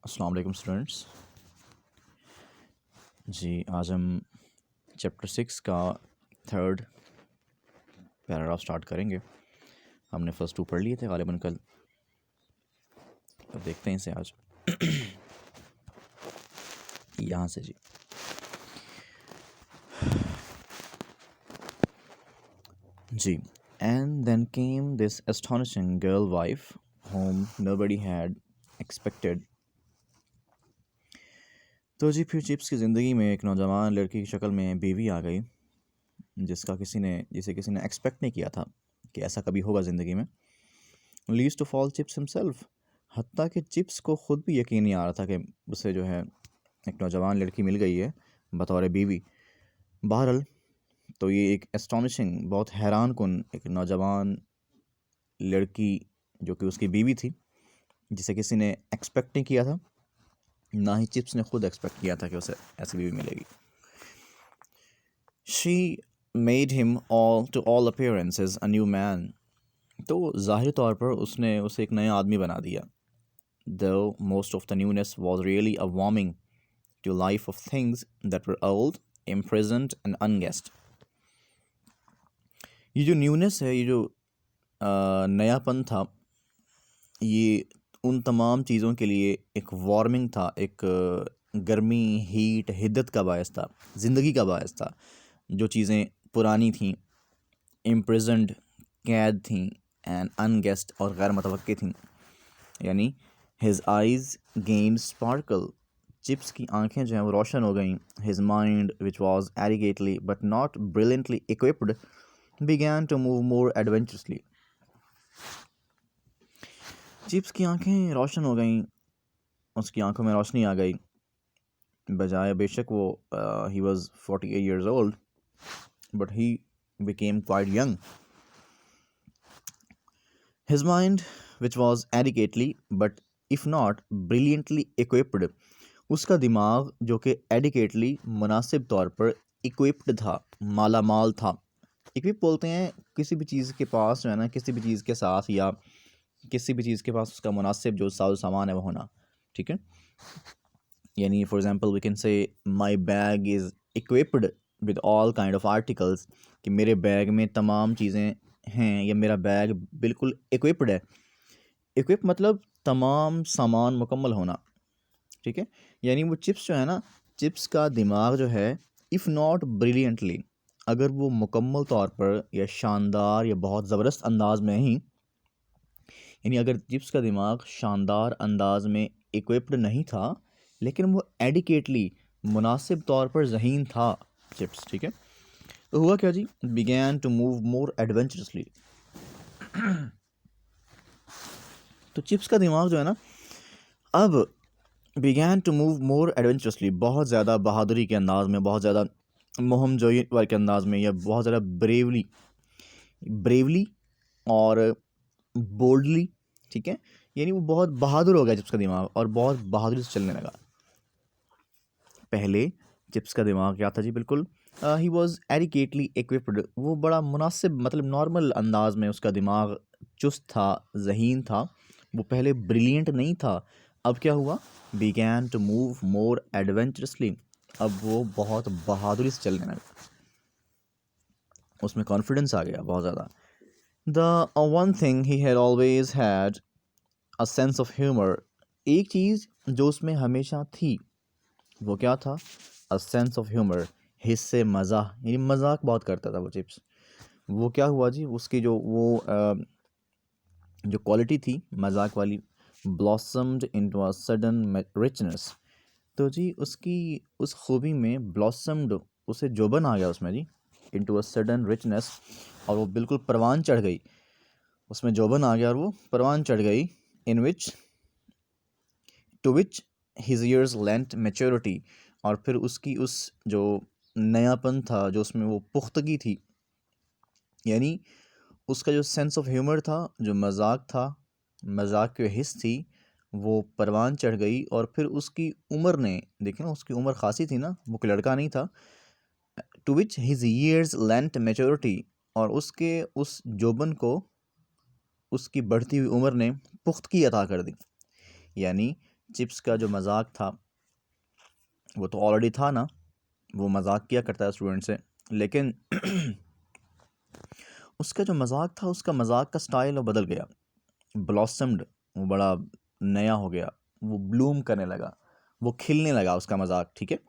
अस्सलाम वालेकुम स्टूडेंट्स जी। आज हम चैप्टर 6 का थर्ड पैराग्राफ स्टार्ट करेंगे। हमने फर्स्ट 2 पढ़ लिए थे गालिबन कल। अब देखते हैं इसे आज यहाँ से जी। जी। And then came this astonishing girl wife whom nobody had expected। तो जी फिर चिप्स की ज़िंदगी में एक नौजवान लड़की की शक्ल में बीवी आ गई जिसे किसी ने एक्सपेक्ट नहीं किया था कि ऐसा कभी होगा ज़िंदगी में। Least of all chips himself, हत्ता कि चिप्स को ख़ुद भी यकीन नहीं आ रहा था कि उसे जो है एक नौजवान लड़की मिल गई है बतौर बीवी। बहरहाल तो ये एक एस्टॉनिशिंग, बहुत हैरान कुन एक नौजवान लड़की जो कि उसकी बीवी थी, जिसे किसी ने एक्सपेक्ट नहीं किया था, ना ही चिप्स ने खुद एक्सपेक्ट किया था कि उसे ऐसी बीवी मिलेगी। She made him all appearances a new man. तो ज़ाहिर तौर पर उसने उसे एक नया आदमी बना दिया। Though most of the newness was really a warming to life of things that were old, imprisoned and unguessed। ये जो न्यूनेस है, ये जो नयापन था, ये उन तमाम चीज़ों के लिए एक वार्मिंग था, एक गर्मी, हीट, हिद्दत का बायस था, ज़िंदगी का बायस था। जो चीज़ें पुरानी थीं, इम्प्रिजन्ड, कैद थीं, एंड अनगेस्ड और गैर मुतवक्की थीं। यानी his eyes gained sparkle, chips की आंखें जो हैं वो रोशन हो गईं। His mind which was adequately but not brilliantly equipped began to move more adventurously। Chips की आंखें रोशन हो गईं, उसकी आंखों में रोशनी आ गई। बजाय बेशक वो he was 48 years old, but he became quite young। His mind which was adequately but if not brilliantly equipped, उसका दिमाग जो कि एडिकेटली मुनासिब तौर पर इक्विप्ड था, माला माल था। इक्विप बोलते हैं किसी भी चीज़ के पास जो है ना, किसी भी चीज़ के साथ या किसी भी चीज़ के पास उसका मुनासिब जो साजो सामान है वो होना। ठीक है, यानी for example we can say my bag is equipped with all kind of articles, कि मेरे बैग में तमाम चीज़ें हैं या मेरा बैग बिल्कुल इक्विप्ड है। इक्विप मतलब तमाम सामान मुकम्मल होना। ठीक है, यानी वो चिप्स जो है ना, चिप्स का दिमाग जो है इफ़ नॉट ब्रिलियंटली, अगर वो मुकम्मल तौर पर या शानदार या बहुत ज़बरदस्त अंदाज में ही, यानी अगर चिप्स का दिमाग शानदार अंदाज में इक्विप्ड नहीं था, लेकिन वो एडिकेटली मुनासिब तौर पर ज़हीन था चिप्स। ठीक है, तो हुआ क्या जी, बिगैन टू मूव मोर एडवेंचरसली। तो चिप्स का दिमाग जो है ना, अब बिगैन टू मूव मोर एडवेंचरसली, बहुत ज़्यादा बहादुरी के अंदाज में, बहुत ज़्यादा मुहिम जोई के अंदाज में, या बहुत ज़्यादा ब्रेवली और बोल्डली। ठीक है, यानी वो बहुत बहादुर हो गया चिप्स का दिमाग और बहुत बहादुरी से चलने लगा। पहले चिप्स का दिमाग क्या था जी, बिल्कुल ही वॉज एडिकेटली इक्विप्ड, वो बड़ा मुनासिब मतलब नॉर्मल अंदाज में उसका दिमाग चुस्त था, ज़हीन था। वो पहले ब्रिलियंट नहीं था। अब क्या हुआ, बिगैन टू मूव मोर एडवेंचरसली, अब वो बहुत बहादुरी से चलने लगा, उसमें कॉन्फिडेंस आ गया बहुत ज़्यादा। The one thing he had always had a sense of humour, एक चीज़ जो उसमें हमेशा थी वो क्या था, अ सेंस ऑफ ह्यूमर, हिस्से मज़ाक, यानी मजाक बहुत करता था वो चिप्स। वो क्या हुआ जी, उसकी जो क्वालिटी थी मजाक वाली, blossomed into a sudden richness. तो जी उसकी उस खूबी में ब्लॉसम्ड, उसे जोबन आ गया उसमें जी, इनटू अ सडन रिचनेस, और वो बिल्कुल परवान चढ़ गई, उसमें जोबन आ गया और वो परवान चढ़ गई। In which to which his years lent maturity, और फिर उसकी उस जो नयापन था, जो उसमें वो पुख्तगी थी, यानी उसका जो सेंस ऑफ ह्यूमर था, जो मजाक था, मजाक की हिस्स थी, वो परवान चढ़ गई। और फिर उसकी उम्र ने, देखें ना उसकी उम्र खासी थी ना, वो कोई लड़का नहीं था। To which his years lent maturity, और उसके उस जोबन को उसकी बढ़ती हुई उम्र ने पुख्तगी अता कर दी। यानी चिप्स का जो मजाक था वो तो ऑलरेडी था ना, वो मजाक किया करता है स्टूडेंट से, लेकिन उसका जो मजाक था, उसका मजाक का स्टाइल वो बदल गया, ब्लॉसम्ड, वो बड़ा नया हो गया, वो ब्लूम करने लगा, वो खिलने लगा उसका मजाक, ठीक है।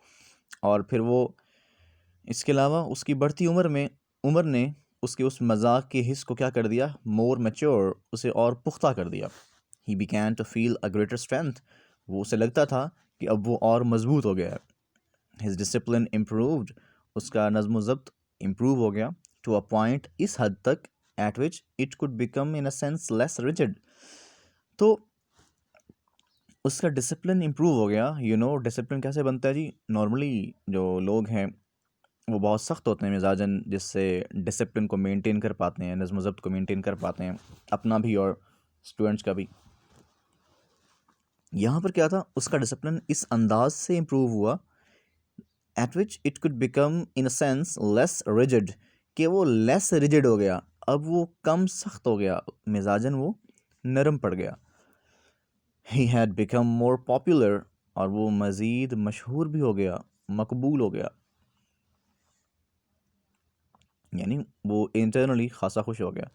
और फिर वो इसके अलावा उसकी बढ़ती उम्र ने उसके उस मजाक के हिस्स को क्या कर दिया, मोर मैच्योर, उसे और पुख्ता कर दिया। He began to feel a greater strength, वो उसे लगता था कि अब वो और मजबूत हो गया है। हिज डिसिप्लिन इम्प्रूव्ड, उसका नज़्म ज़ब्त इम्प्रूव हो गया, टू अ पॉइंट, इस हद तक, eight which it could become in a sense less rigid. तो उसका डिसिप्लिन इम्प्रूव हो गया। डिसिप्लिन कैसे बनता है जी, नॉर्मली जो लोग हैं वो बहुत सख्त होते हैं मिजाजन, जिससे डिसिप्लिन को मेंटेन कर पाते हैं, नज़्म ज़ब्त को मेंटेन कर पाते हैं, अपना भी और स्टूडेंट्स का भी। यहाँ पर क्या था, उसका डिसिप्लिन इस अंदाज से इम्प्रूव हुआ, eight which it could become in a sense less rigid, कि वो लेस रिजिड हो गया, अब वो कम सख्त हो गया, मिजाजन वो नरम पड़ गया। He had become more popular, और वो मज़ीद मशहूर भी हो गया, मकबूल हो गया, यानी वो इंटरनली खासा खुश हो गया।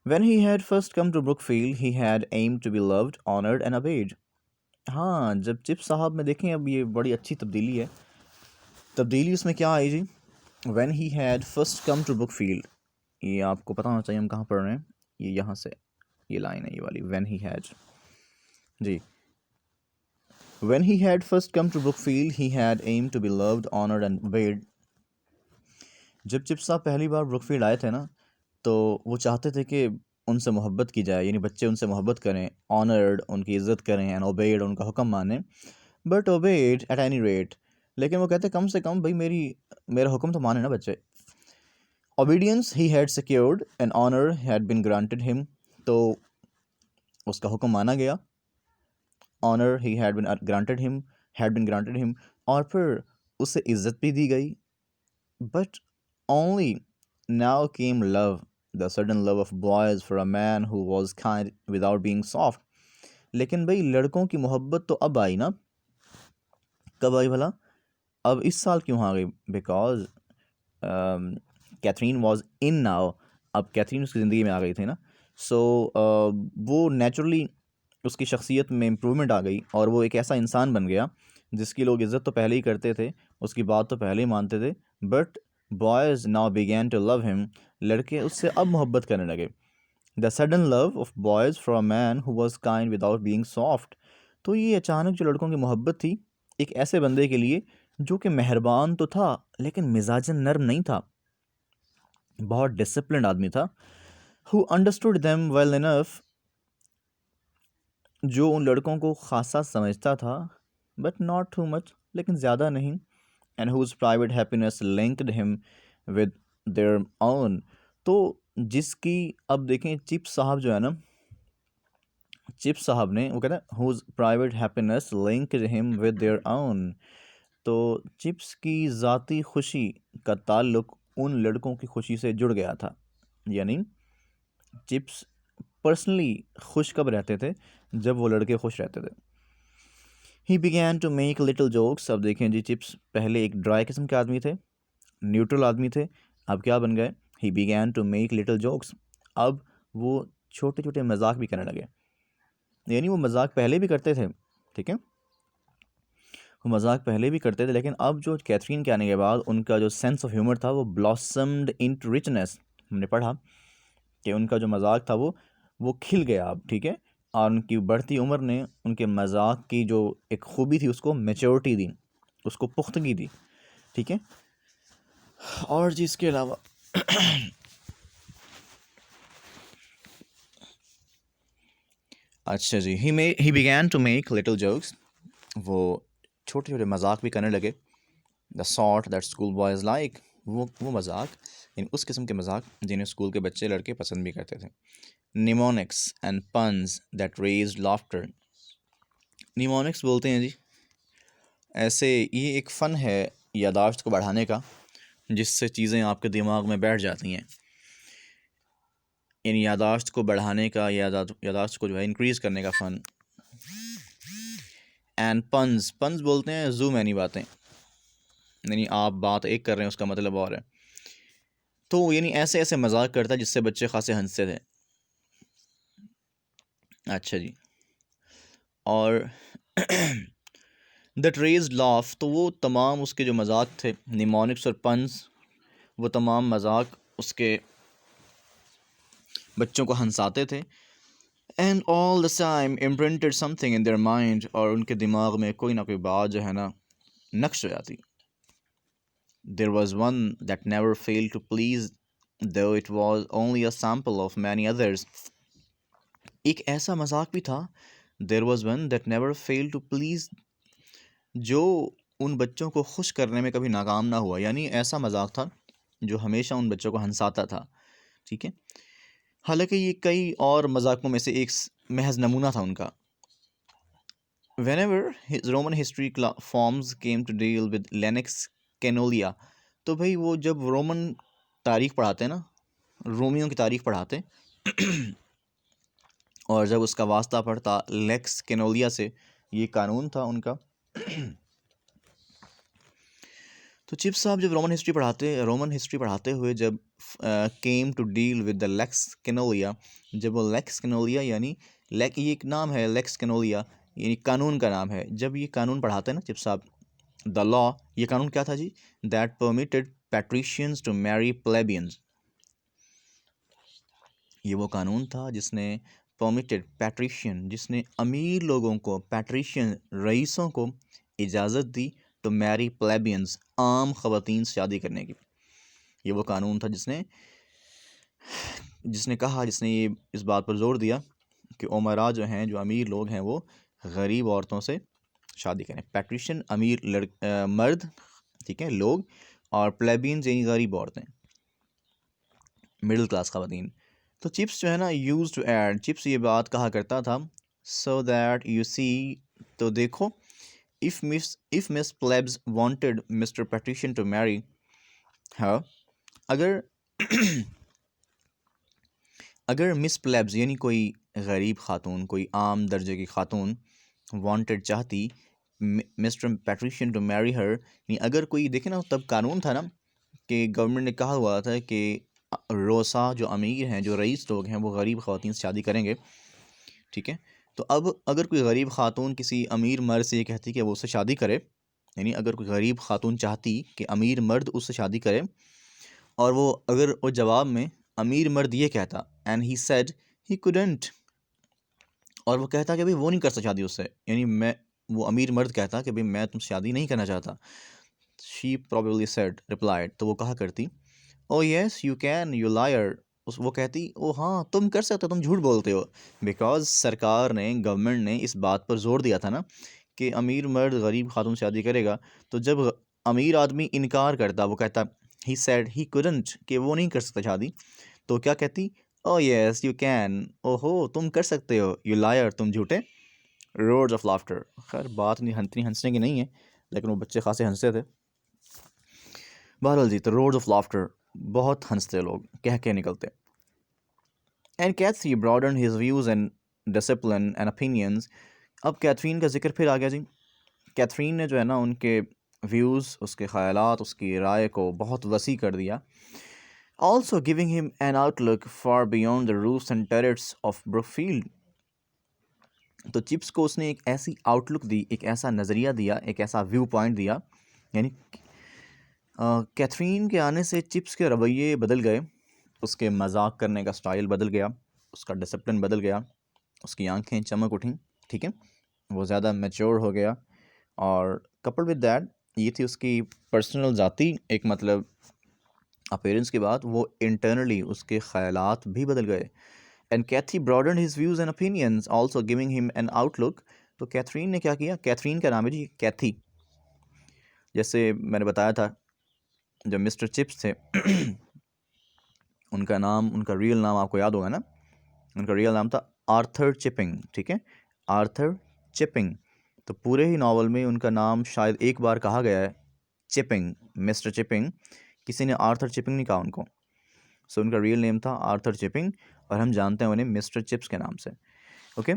When he had first come to Brookfield, he had aimed to be loved, honored and obeyed. हाँ, जब चिप साहब में देखें, अब ये बड़ी अच्छी तब्दीली है। तब्दीली उसमें क्या आई जी, When he had first come to Brookfield, ये आपको पता होना चाहिए हम कहाँ पढ़ रहे हैं, ये यहाँ से, ये लाइन है ये वाली, When he had जी, When he had first come to Brookfield, he had aimed to be loved, honored and obeyed. जब चिप साहब पहली बार ब्रुकफील्ड आए थे ना, तो वो चाहते थे कि उनसे मोहब्बत की जाए, यानी बच्चे उनसे मोहब्बत करें, ऑनर्ड, उनकी इज़्ज़त करें, एंड ओबेड, उनका हुक्म मानें, but obeyed at any rate, लेकिन वो कहते कम से कम भाई मेरा हुक्म तो माने ना बच्चे। Obedience he had secured and honour had been granted him, तो उसका हुक्म माना गया, honour he had been granted him, और फिर उसे इज़्ज़त भी दी गई। But only now came love, the sudden love of boys for a man who was kind without being soft. लेकिन भाई लड़कों की मोहब्बत तो अब आई ना, कब आई भला, अब इस साल क्यों आ गई, because Katherine was in now, अब कैथरीन उसकी ज़िंदगी में आ गई थी ना, सो वो नेचुरली उसकी शख्सियत में इम्प्रूवमेंट आ गई, और वो एक ऐसा इंसान बन गया जिसकी लोग इज़्ज़त तो पहले ही करते थे, उसकी बात तो पहले ही मानते थे, but boys now began to love him, लड़के उससे अब मोहब्बत करने लगे। The sudden love of boys for a man who was kind without being soft, तो ये अचानक जो लड़कों की मोहब्बत थी एक ऐसे बंदे के लिए जो कि मेहरबान तो था लेकिन मिजाजन नर्म नहीं था, बहुत डिसिप्लिन आदमी था, who understood them well enough, जो उन लड़कों को खासा समझता था, बट नॉट टू मच, लेकिन ज़्यादा नहीं, and whose private happiness linked him with their own, तो जिसकी, अब देखें चिप साहब जो है ना, चिप साहब ने, वो कहते हैं whose private happiness linked him with their own, तो चिप्स की ज़ाती खुशी का ताल्लुक उन लड़कों की खुशी से जुड़ गया था, यानी चिप्स पर्सनली खुश कब रहते थे, जब वो लड़के खुश रहते थे। He began to make little jokes, अब देखें जी, चिप्स पहले एक ड्राई किस्म के आदमी थे, न्यूट्रल आदमी थे, अब क्या बन गए, he began to make little jokes, अब वो छोटे छोटे मजाक भी करने लगे, यानी वो मजाक पहले भी करते थे, ठीक है, वो मजाक पहले भी करते थे, लेकिन अब जो कैथरीन के आने के बाद उनका जो सेंस ऑफ ह्यूमर था वो ब्लॉसम्ड इनटू रिचनेस, हमने पढ़ा कि उनका जो मजाक था वो खिल गया अब, ठीक है, और उनकी बढ़ती उम्र ने उनके मजाक की जो एक खूबी थी उसको मैच्योरिटी दी, उसको पुख्तगी दी, ठीक है। और जी इसके अलावा अच्छा जी, he began to make little jokes, वो छोटे छोटे मजाक भी करने लगे, the sort that school boys like, वो मजाक, इन उस किस्म के मजाक जिन्हें स्कूल के बच्चे लड़के पसंद भी करते थे। Mnemonics and puns that raised laughter, mnemonics बोलते हैं जी, ऐसे ये एक फ़न है यादाश्त को बढ़ाने का, जिससे चीज़ें आपके दिमाग में बैठ जाती हैं, इन यादाश्त को बढ़ाने का, यादाश्त को जो है इंक्रीज़ करने का फ़न। एंड पन्स, पन्स बोलते हैं जूम यानी बातें, यानी आप बात एक कर रहे हैं उसका मतलब और है। तो यानी ऐसे ऐसे मजाक करता जिससे बच्चे खासे हंसते थे। अच्छा जी। और दैट रेज्ड लाफ, तो वो तमाम उसके जो मजाक थे निमोनिक्स और पन्स, वो तमाम मजाक उसके बच्चों को हंसाते थे। And all the time imprinted something in their mind, और उनके दिमाग में कोई ना कोई बात जो है ना नक्श हो जाती। There was one that never failed to please though it was only a sample of many others. एक ऐसा मजाक भी था, there was one that never failed to please, जो उन बच्चों को खुश करने में कभी नाकाम ना हुआ, यानी ऐसा मजाक था जो हमेशा उन बच्चों को हंसाता था। ठीक है, हालांकि ये कई और मजाकों में से एक महज नमूना था उनका। Whenever his Roman history forms came to deal with Lennox Canolia, तो भाई वो जब रोमन तारीख पढ़ाते हैं ना, रोमियो की तारीख पढ़ाते, और जब उसका वास्ता पड़ता लेक्स कैनोलिया से, ये कानून था उनका। तो चिप्स साहब जब रोमन हिस्ट्री पढ़ाते हुए जब came to deal with the Lex Canuleia, जब वो लेक्स कैनोलिया यानी ये एक नाम है, लेक्स कैनोलिया यानी कानून का नाम है, जब ये कानून पढ़ाते हैं ना चिप्स साहब, द लॉ, ये कानून क्या था जी, दैट परमिटेड पैट्रिशियंस टू मैरी प्लेबियंस, ये वो कानून था जिसने परमिटेड पैट्रिशियन, जिसने अमीर लोगों को, पैट्रिशियन रईसों को इजाज़त दी टू मैरी प्लेबियंस, आम ख़वातीन से शादी करने की। ये वो कानून था जिसने ये इस बात पर जोर दिया कि उमरा जो हैं, जो अमीर लोग हैं, वो गरीब औरतों से शादी करें। पैट्रिशियन अमीर मर्द, ठीक है, लोग, और प्लेबियंस यानी गरीब औरतें, मिडिल क्लास ख़वातीन। तो चिप्स जो है ना यूज टू ऐड, चिप्स ये बात कहा करता था, सो दैट यू सी, तो देखो, if Miss Plebs wanted Mr Patrician to marry her, अगर अगर मिस प्लेब्स यानी कोई गरीब खातून, कोई आम दर्जे की खातून वांटेड चाहती Mister Patrician to marry her, यानी अगर कोई, देखे ना तब कानून था ना कि गवर्नमेंट ने कहा हुआ था कि रोसा जो अमीर हैं, जो रईस लोग हैं, वो गरीब ख़वातीन से शादी करेंगे। ठीक है, तो अब अगर कोई गरीब खातून किसी अमीर मर्द से ये कहती कि वो उससे शादी करे, यानी अगर कोई गरीब खातून चाहती कि अमीर मर्द उससे शादी करे, और अगर वो जवाब में अमीर मर्द ये कहता, and he said he couldn't, और वो कहता कि भाई वो नहीं कर सकता शादी उससे, यानी वो अमीर मर्द कहता कि भाई मैं तुमसे शादी नहीं करना चाहता, शी प्रोबेबली सेड रिप्लाइड, तो वो कहा करती, oh yes you can you liar, वो कहती, ओ हाँ तुम कर सकते हो, तुम झूठ बोलते हो, बिकॉज सरकार ने, गवर्नमेंट ने इस बात पर जोर दिया था ना कि अमीर मर्द गरीब खातून से शादी करेगा। तो जब अमीर आदमी इनकार करता, वो कहता ही सेड ही कुडंट, कि वो नहीं कर सकता शादी, तो क्या कहती, ओ यस यू कैन, ओहो तुम कर सकते हो, यू लायर तुम झूठे, रोड्स ऑफ लाफ्टर। खैर बात नहीं इतनी हंसने की नहीं है, लेकिन वो बच्चे खासे हंसते थे। बहरहाल जी, तो रोड्स ऑफ लाफ्टर, बहुत हंसते लोग, कह के निकलते। And Katherine broadened his views and discipline and opinions, अब कैथरीन का जिक्र फिर आ गया जी। कैथरीन ने जो है ना उनके व्यूज़, उसके ख़यालात, उसकी राय को बहुत वसी कर दिया। Also giving him an outlook far beyond the roofs and turrets of Brookfield, तो चिप्स को उसने एक ऐसी आउटलुक दी, एक ऐसा नज़रिया दिया, एक ऐसा व्यू पॉइंट दिया, यानी कैथरीन के आने से चिप्स के रवैये बदल गए, उसके मजाक करने का स्टाइल बदल गया, उसका डिसिप्लिन बदल गया, उसकी आंखें चमक उठीं। ठीक है, वो ज़्यादा मैच्योर हो गया, और कपल विद दैट, ये थी उसकी पर्सनल ज़ाती एक मतलब अपीयरेंस के बाद, वो इंटरनली उसके ख़यालात भी बदल गए। And Kathy broadened his views and opinions also giving him an outlook, तो कैथरीन ने क्या किया, कैथरीन का नाम है जी कैथी, जैसे मैंने बताया था जब मिस्टर चिप्स थे उनका नाम, उनका रियल नाम आपको याद होगा ना, उनका रियल नाम था आर्थर चिपिंग। ठीक है, आर्थर चिपिंग, तो पूरे ही नावल में उनका नाम शायद एक बार कहा गया है, चिपिंग, मिस्टर चिपिंग, किसी ने आर्थर चिपिंग नहीं कहा उनको। सो उनका रियल नेम था आर्थर चिपिंग, और हम जानते हैं उन्हें मिस्टर चिप्स के नाम से। ओके,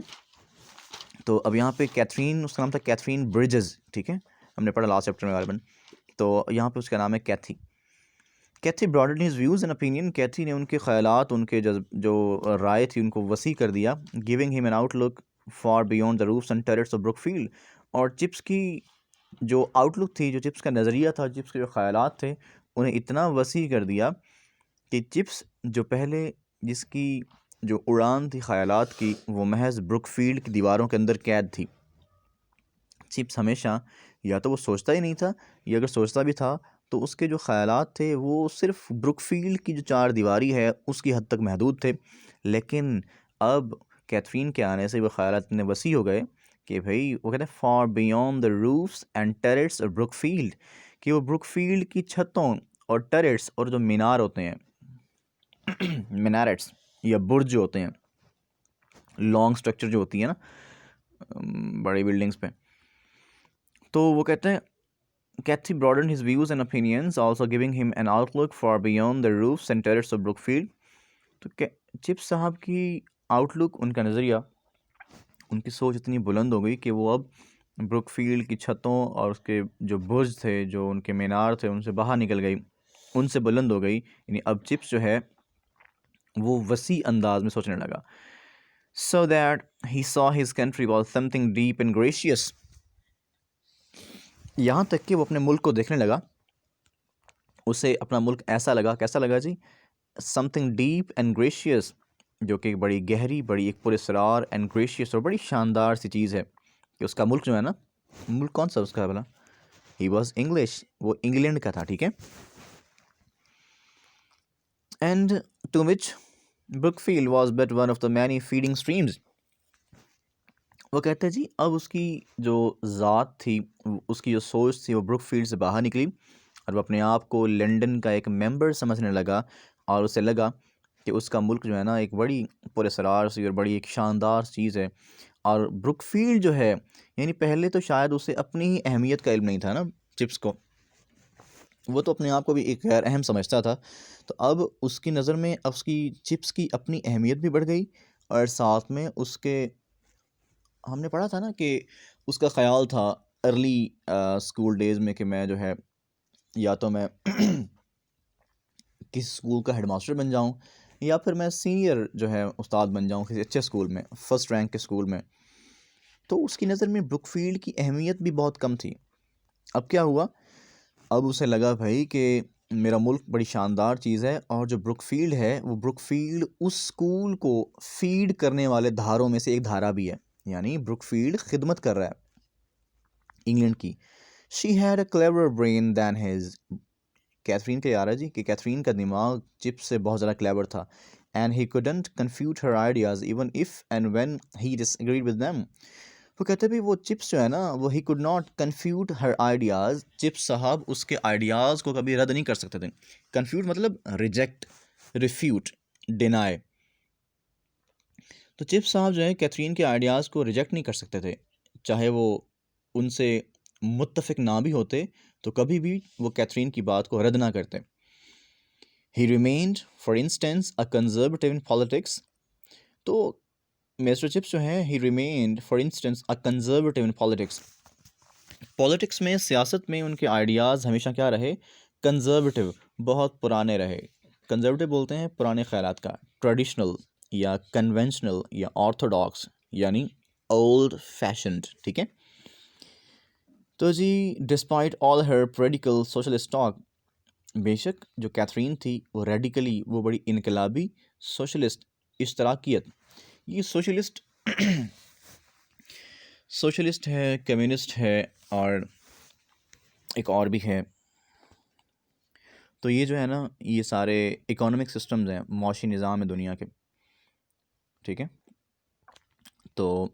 तो अब यहाँ पे कैथरीन, उसका नाम था कैथरीन ब्रिजेस, ठीक है, हमने पढ़ा लास्ट चैप्टर में गालिबन। तो यहाँ पे उसका नाम है कैथी। कैथी ब्रॉडेड हिज व्यूज़ एंड ओपिनियन, कैथी ने उनके ख्यालात, उनके जो राय थी उनको वसी कर दिया। Giving him an outlook for beyond the roofs and turrets of Brookfield. और चिप्स की जो आउटलुक थी, जो चिप्स का नज़रिया था, चिप्स के जो ख्यालात थे, उन्हें इतना वसी कर दिया कि चिप्स जो पहले जिसकी जो उड़ान थी ख्यालात की, वो महज ब्रुकफील्ड की दीवारों के अंदर कैद थी। चिप्स हमेशा या तो वो सोचता ही नहीं था, या अगर सोचता भी था तो उसके जो ख़यालात थे वो सिर्फ ब्रुकफील्ड की जो चार दीवारी है उसकी हद तक महदूद थे। लेकिन अब कैथरीन के आने से वो ख़यालात इतने वसी हो गए कि भाई वो कहते हैं for beyond the roofs and turrets of Brookfield, कि वो ब्रुकफील्ड की छतों और टेरेट्स और जो मीनार होते हैं मिनारेट्स या बुर्ज जो होते हैं, लॉन्ग स्ट्रक्चर जो होती है ना बड़ी बिल्डिंग्स पे, तो वो कहते हैं Cathy broadened his views and opinions, also giving him an outlook far beyond the roofs and terraces of Brookfield. तो चिप्स साहब की आउटलुक, उनका नज़रिया, उनकी सोच इतनी बुलंद हो गई कि वो अब ब्रुकफील्ड की छतों और उसके जो बुर्ज थे, जो उनके मीनार थे, उनसे बाहर निकल गई, उनसे बुलंद हो गई। यानी अब चिप्स जो है वो वसी अंदाज में सोचने लगा। So that he saw his country was something deep and gracious. यहाँ तक कि वो अपने मुल्क को देखने लगा, उसे अपना मुल्क ऐसा लगा, कैसा लगा जी, समथिंग डीप एंड ग्रेशियस, जो कि बड़ी गहरी, बड़ी एक पुरस्कार एंड ग्रेशियस और बड़ी शानदार सी चीज़ है कि उसका मुल्क जो है ना, मुल्क कौन सा उसका भला, ही वॉज इंग्लिश, वो इंग्लैंड का था, ठीक है। And to which Brookfield was but one of the many feeding streams. वो कहते हैं जी अब उसकी जो ज़ात थी, उसकी जो सोच थी, वो ब्रुकफील्ड से बाहर निकली और वो अपने आप को लंदन का एक मेंबर समझने लगा, और उसे लगा कि उसका मुल्क जो है ना एक बड़ी पुरस्कार सी और बड़ी एक शानदार चीज़ है। और ब्रुकफील्ड जो है, यानी पहले तो शायद उसे अपनी ही अहमियत का इल्म नहीं था ना चिप्स को, वो तो अपने आप को भी एक गैर अहम समझता था। तो अब उसकी नज़र में अब उसकी चिप्स की अपनी अहमियत भी बढ़ गई, और साथ में उसके, हमने पढ़ा था ना कि उसका ख़्याल था अर्ली स्कूल डेज़ में कि मैं जो है या तो मैं किसी स्कूल का हेडमास्टर बन जाऊं, या फिर मैं सीनियर जो है उस्ताद बन जाऊं किसी अच्छे स्कूल में, फर्स्ट रैंक के स्कूल में। तो उसकी नज़र में ब्रुकफील्ड की अहमियत भी बहुत कम थी। अब क्या हुआ, अब उसे लगा भाई कि मेरा मुल्क बड़ी शानदार चीज़ है, और जो ब्रुकफील्ड है वो ब्रुकफील्ड उस स्कूल को फीड करने वाले धारों में से एक धारा भी है, यानी ब्रुकफील्ड खिदमत कर रहा है इंग्लैंड की। She had a clever brain than his, Katherine के यार जी कि कैथरीन का दिमाग चिप्स से बहुत ज़्यादा क्लेवर था। And he couldn't confute her ideas even if and when he disagreed with them. वो कहते भी वो चिप्स जो है ना, वो ही could not confute her ideas, chips साहब उसके आइडियाज़ को कभी रद्द नहीं कर सकते थे। confute मतलब रिजेक्ट, रिफ्यूट, डिनाई। तो चिप्स साहब जो है कैथरीन के आइडियाज़ को रिजेक्ट नहीं कर सकते थे, चाहे वो उनसे मुत्तफिक ना भी होते तो कभी भी वो कैथरीन की बात को रद्द ना करते। He remained, for instance, a conservative in politics. तो मिस्टर चिप्स जो हैं, he remained, for instance, a conservative in politics. Politics में, सियासत में उनके आइडियाज़ हमेशा क्या रहे, कंजर्वेटिव, बहुत पुराने रहे। कंजर्वेटिव बोलते हैं पुराने ख्यालात का, ट्रेडिशनल या कन्वेंशनल या ऑर्थोडॉक्स, यानी ओल्ड फैशन्ड, ठीक है। तो जी डिस्पाइट ऑल हर पोलिटिकल सोशलिस्ट टॉक, बेशक जो कैथरीन थी वो रेडिकली, वो बड़ी इनकलाबी सोशलिस्ट, इश्तराकियत, ये सोशलिस्ट सोशलिस्ट है, कम्युनिस्ट है, और एक और भी है। तो ये जो है ना, ये सारे इकोनॉमिक सिस्टम्स हैं, मौशी निज़ाम है दुनिया के, ठीक है। तो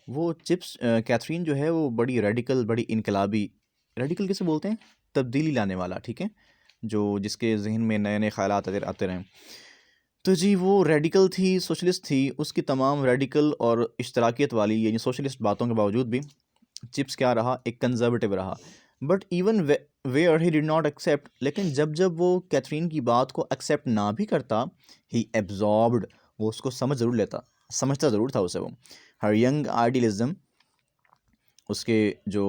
वो चिप्स कैथरीन जो है वो बड़ी रेडिकल, बड़ी इनकलाबी, रेडिकल किसे बोलते हैं, तब्दीली लाने वाला, ठीक है, जो जिसके जहन में नए नए ख्यालात आते रहें। तो जी वो रेडिकल थी, सोशलिस्ट थी, उसकी तमाम रेडिकल और इश्तराकियत वाली यानी सोशलिस्ट बातों के बावजूद भी चिप्स क्या रहा, एक कंजर्वेटिव रहा। But even where he did not accept, लेकिन जब जब वो कैथरीन की बात को एक्सेप्ट ना भी करता, ही एब्जॉर्ब्ड, वो उसको समझ ज़रूर लेता, समझता ज़रूर था उसे वो। हर यंग आइडियलिज्म, उसके जो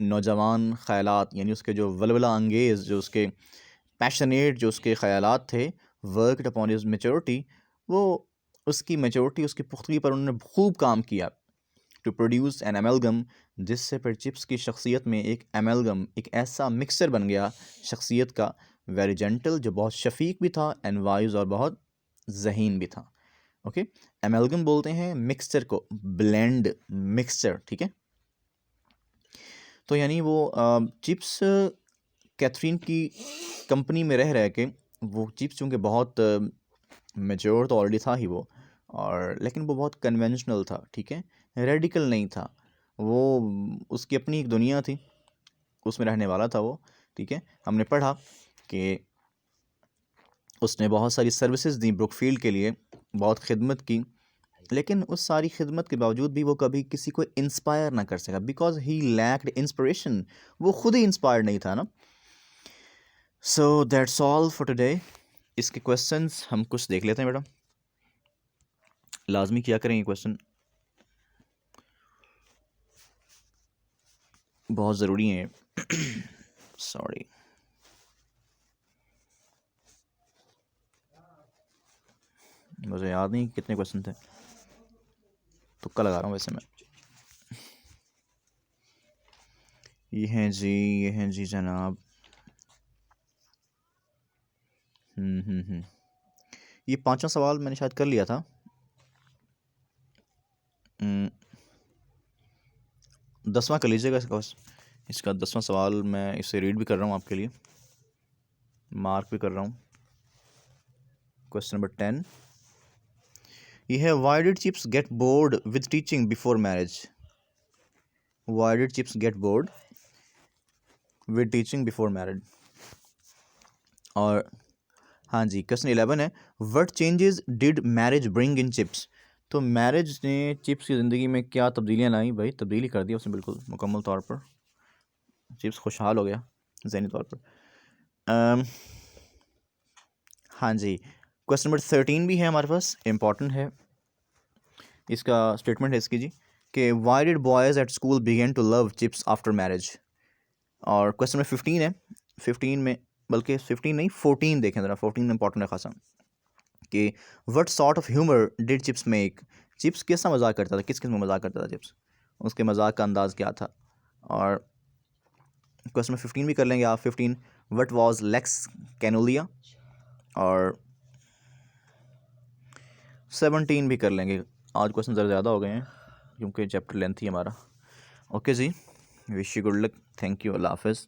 नौजवान ख़यालात, यानी उसके जो वलवला अंगेज़, जो उसके पैशनेट जो उसके ख़यालात थे, वर्कड अपॉन हिज मैच्योरिटी, वो उसकी मैच्योरिटी, उसकी पुख्तगी पर उन्होंने खूब काम किया टू प्रोड्यूस एन एमलगम, जिससे फिर चिप्स की शख्सियत में एक एमलगम, एक ऐसा मिक्सचर बन गया शख्सियत का, वेरी जेंटल, जो बहुत शफीक भी था, एंड वाइज, और बहुत जहीन भी था। ओके, एमलगम बोलते हैं मिक्सचर को, ब्लेंड मिक्सचर, ठीक है। तो यानी वो चिप्स कैथरीन की कंपनी में रह के, वो चिप्स चूँकि बहुत मैच्योर तो ऑलरेडी था ही वो, और लेकिन वो बहुत कन्वेंशनल था, ठीक है, रेडिकल नहीं था वो, उसकी अपनी एक दुनिया थी, उसमें रहने वाला था वो, ठीक है। हमने पढ़ा कि उसने बहुत सारी सर्विसेज दी ब्रुकफील्ड के लिए, बहुत खिदमत की, लेकिन उस सारी खिदमत के बावजूद भी वो कभी किसी को इंस्पायर ना कर सका, बिकॉज ही लैक्ड इंस्पिरेशन, वो खुद ही इंस्पायर्ड नहीं था ना। So that's all for today. इसके क्वेश्चंस हम कुछ देख लेते हैं मैडम, लाजमी क्या करेंगे, क्वेश्चन बहुत ज़रूरी है। सॉरी, मुझे याद नहीं कितने क्वेश्चन थे, तुक्का लगा रहा हूँ वैसे मैं। ये हैं जी जनाब। ये 5वां सवाल मैंने शायद कर लिया था। 10वां कर लीजिएगा इसका 10वां सवाल, मैं इसे रीड भी कर रहा हूँ आपके लिए, मार्क भी कर रहा हूँ। क्वेश्चन नंबर 10, ये है, why did chips get bored with teaching before marriage? Why did chips get bored with teaching before marriage? और हाँ जी, क्वेश्चन 11 है, what changes did marriage bring in chips? तो मैरिज ने चिप्स की ज़िंदगी में क्या तब्दीलियाँ लाई? भाई तब्दीली कर दी उसने बिल्कुल मुकम्मल तौर पर, चिप्स खुशहाल हो गया ज़हनी तौर पर। हाँ जी, क्वेश्चन नंबर 13 भी है हमारे पास, इम्पॉर्टेंट है, इसका स्टेटमेंट है इसकी जी, कि why did boys at school begin to love Chips after marriage? और क्वेश्चन नंबर 15 है, 15 में, बल्कि 15 नहीं 14 देखें ज़रा, 14 में इंपॉर्टेंट है खासा, कि what sort of humour did chips make? Chips कैसा मजाक करता था, किस किस्म का मजाक करता था चिप्स, उसके मजाक का अंदाज़ क्या था? और क्वेश्चन नंबर 15 भी कर लेंगे आप, 15, व्हाट वाज लेक्स कैनोलिया? और 17 भी कर लेंगे। आज क्वेश्चन ज़रा ज़्यादा हो गए हैं क्योंकि चैप्टर लेंथ ही हमारा। ओके जी, wish you good luck, thank you, अल्लाह हाफ़िज़।